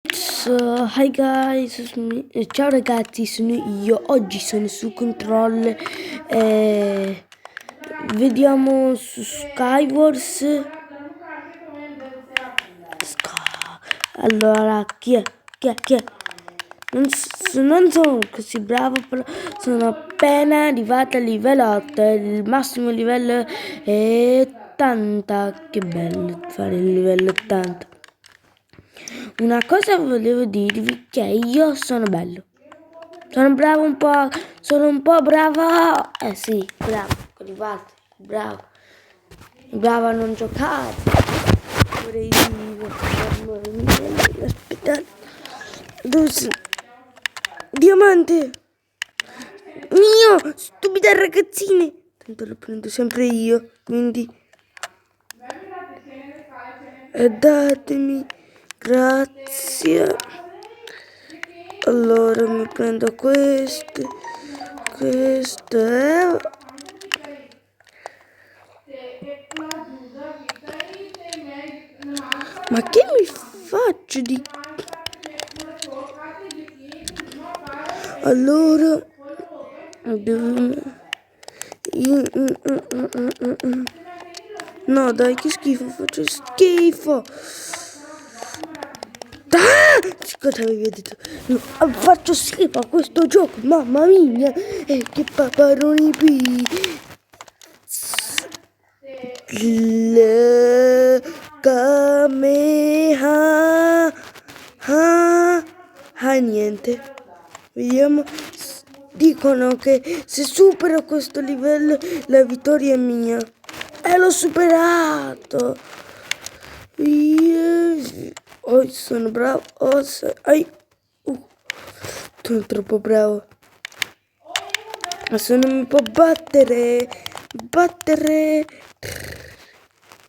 Hi guys, ciao ragazzi, sono io. Oggi sono su Control. Vediamo su Skywars. Allora, chi è? Chi è? Non sono così bravo, però sono appena arrivata al livello 8. Il massimo livello è 80. Che bello fare il livello 80. Una cosa volevo dirvi che io sono bello. Sono bravo un po'. Sono un po' bravo. Sì, bravo. Con i batti. Bravo. Bravo a non giocare. Vorrei aspettare. Dove sono? Diamante. Mio. Stupida ragazzine. Tanto lo prendo sempre io. Quindi. Datemi. Grazie. Allora mi prendo queste. Ma che mi faccio di... Allora... No dai, che schifo, faccio schifo. Cosa avevi detto? No, faccio schifo a questo gioco, mamma mia. Che paparoni qui. Niente. Vediamo. Dicono che se supero questo livello la vittoria è mia. E l'ho superato. Oh, sono bravo. Sono troppo bravo. Adesso non mi può battere.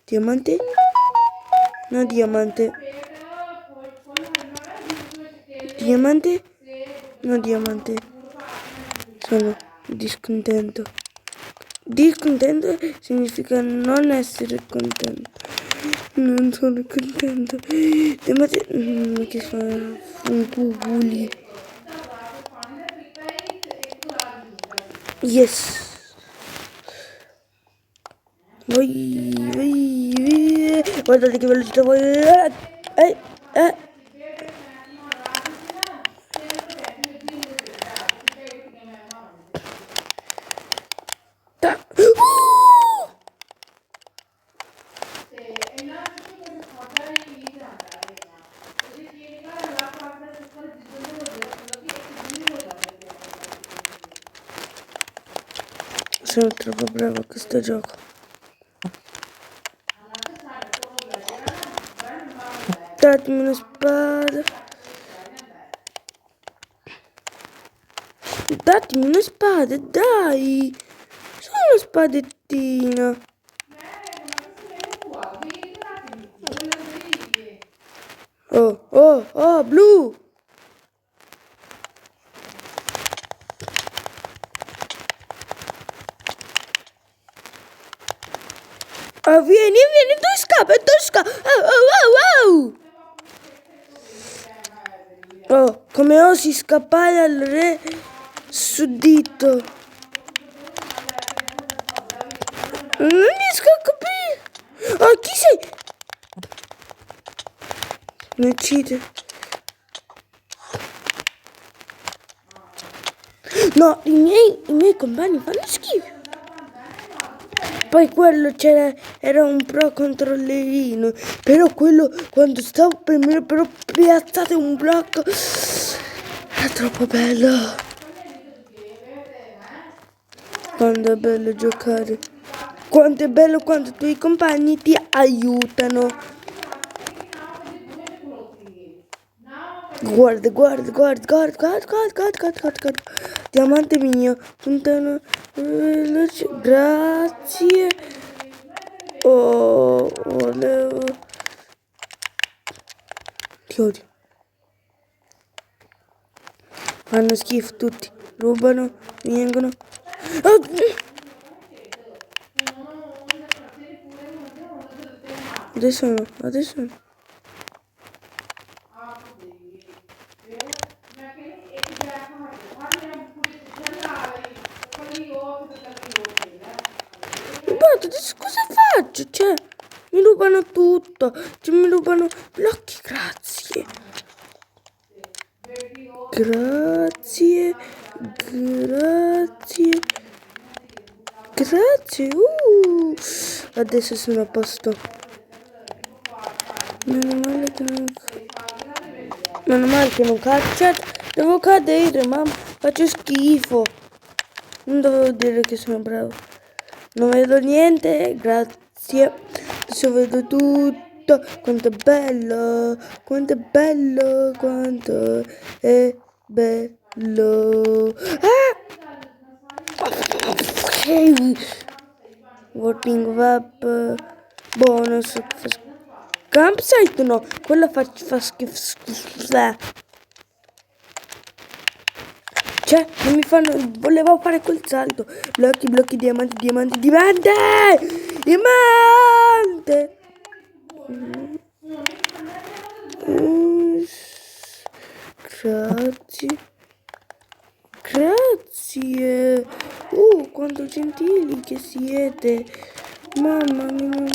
Diamante? No, diamante. Diamante? No, diamante. Sono discontento. Discontento significa non essere contento. Non sono contento. Diamante. Che fa? Un puguli. Yes. Vai. Guardate che velocità vuoi. Sono troppo bravo a questo gioco. Datemi una spada. Datemi una spada, dai. Solo una spadettina. Oh, blu. Vieni, dove scappa? Oh, come osi scappare al re suddito? Non riesco a capire. Oh, chi sei? Mi uccide. No, i miei compagni fanno schifo. Poi quello era un pro controllerino. Però quello quando stavo per me però piazzate un blocco. È troppo bello. Quando è bello giocare. Quanto è bello quando i tuoi compagni ti aiutano. Guarda. Diamante mio. Puntano veloce. Grazie. Oh, volevo. Ti odio. Fanno schifo tutti. Rubano. Vengono. Oh. Adesso no. Guarda, adesso cosa faccio? Cioè, mi rubano tutto. Cioè, mi rubano blocchi, grazie. Grazie. Grazie. Grazie. Adesso sono a posto. Meno male che non caccia. Devo cadere, mamma. Faccio schifo. Non dovevo dire che sono bravo. Non vedo niente, grazie. Adesso vedo tutto. Quanto è bello. Quanto è bello. Quanto è bello. Ah! Warping Web. Bonus. Campsite no. Quello fa schifo. Cioè, non mi fanno. Volevo fare quel salto. Blocchi, blocchi, diamanti, diamanti, diamante! Diamante! Grazie. Grazie. Quanto gentili che siete. Mamma mia.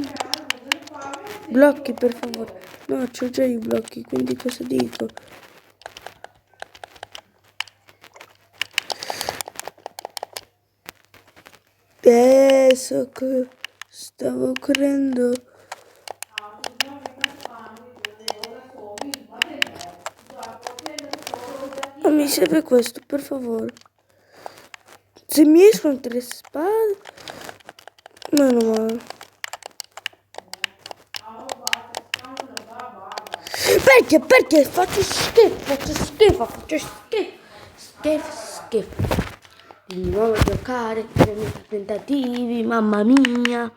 Blocchi, per favore. No, c'ho già i blocchi, quindi cosa dico? Adesso che stavo correndo. Ma mi serve questo, per favore. Se mi escono 3 spade, meno male. Perché faccio schifo. Schifo. Di nuovo giocare, 3000 tentativi, mamma mia.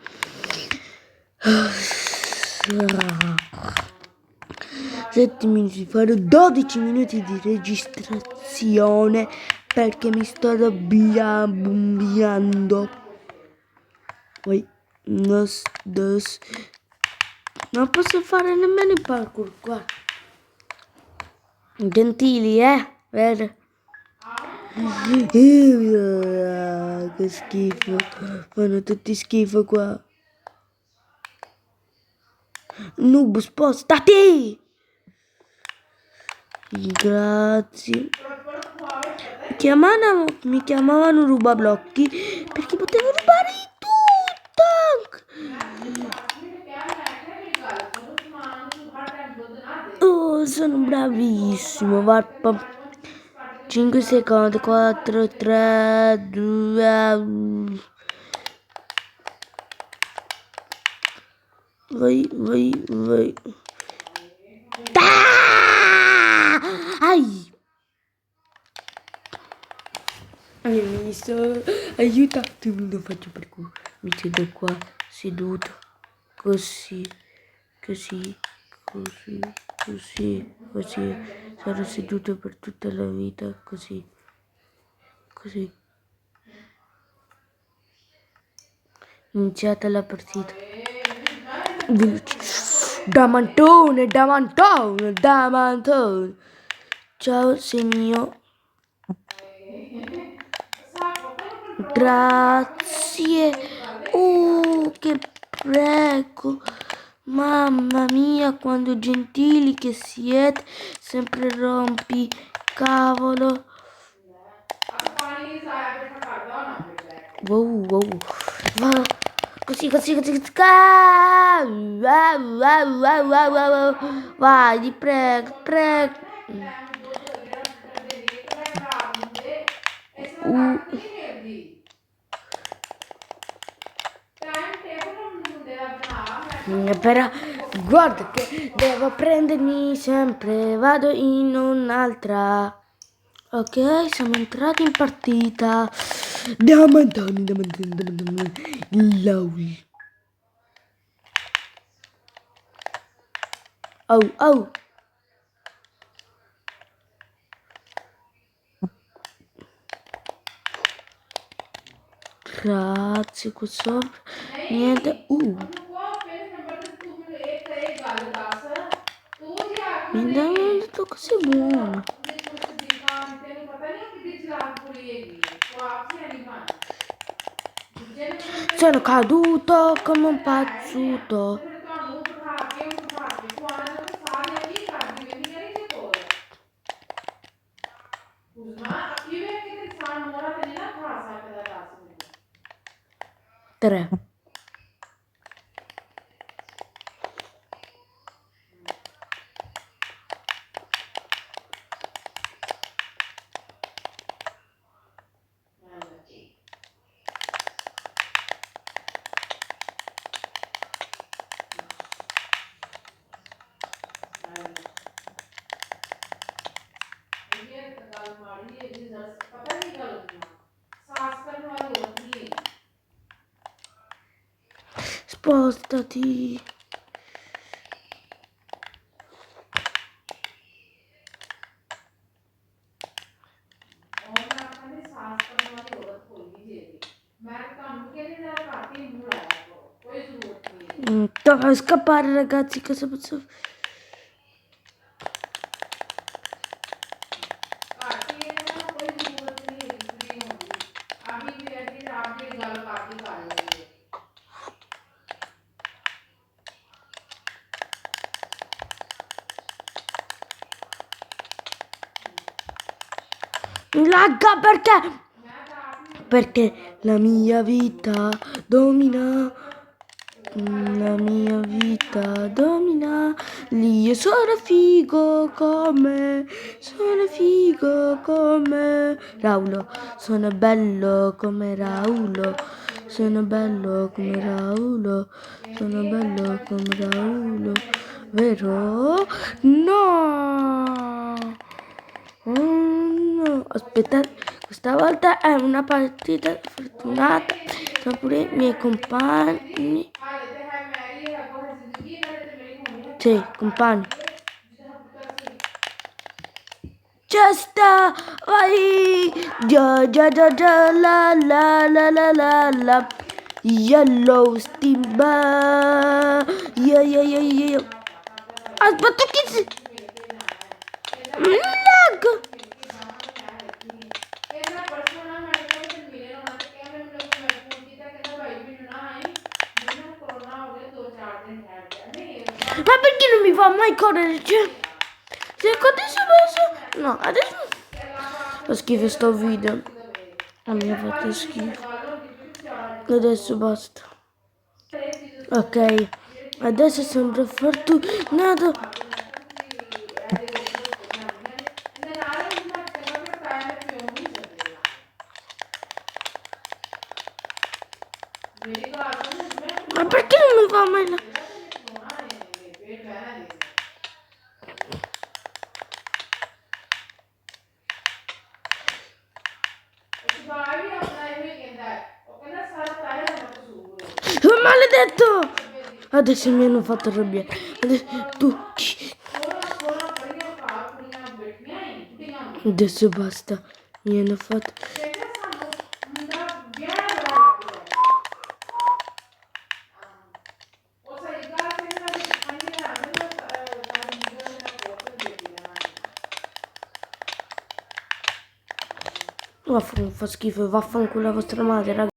7 minuti, farò 12 minuti di registrazione perché mi sto arrabbiando. Poi non posso fare nemmeno il parkour qua. Gentili, vero? Che schifo, fanno tutti schifo qua. Noob, spostati! Grazie. Mi chiamavano rubablocchi perché potevo rubare tutto. Sono bravissimo, Varpa. 5 secondi, 4, 3, 2... Vai. Ai! Aiutatemi, lo faccio per cui mi siedo qua, seduto, così. Sarò seduto per tutta la vita, così. Iniziata la partita. Damantone. Ciao, sei mio. Grazie. Che prego. Mamma mia, quando gentili che siete. Sempre rompi, cavolo. Wow. Così. Vai, ti prego. Però guarda che devo prendermi sempre, vado in un'altra. Ok, siamo entrati in partita. Diamantoni. LOL. Oh. Grazie, qua sopra. Niente. Mi danno tutto così buono. Sono caduto come un pazzuto. Tre. Spostati. Tocca scappare, ragazzi, cosa posso fare? Lagga perché? Perché la mia vita domina. La mia vita domina. Io sono figo come. Sono figo come Raulo. Sono bello come Raulo. Sono bello come Raulo. Sono bello come Raulo. Vero? No! Oh no, aspettate, questa volta è una partita fortunata, sono pure i miei compagni. Sì, compagni. Cesta, vai! Già, già, già, già, la, la, la, la, la, la. Yellow Stimba. Yeah, yeah, yeah, yeah. Aspetta che si... Lag! Ma perché non mi fa mai correre? Cioè, se adesso... No, adesso... Fa schifo sto video. Mi ha fatto schifo. Adesso basta. Ok. Adesso sembra fortunato. Ma perché non mi fa mai la... Oh, maledetto! Adesso mi hanno fatto arrabbiare. Adesso tu... Adesso basta. Mi hanno fatto... Fa schifo, vaffanculo la vostra madre, ragazzi.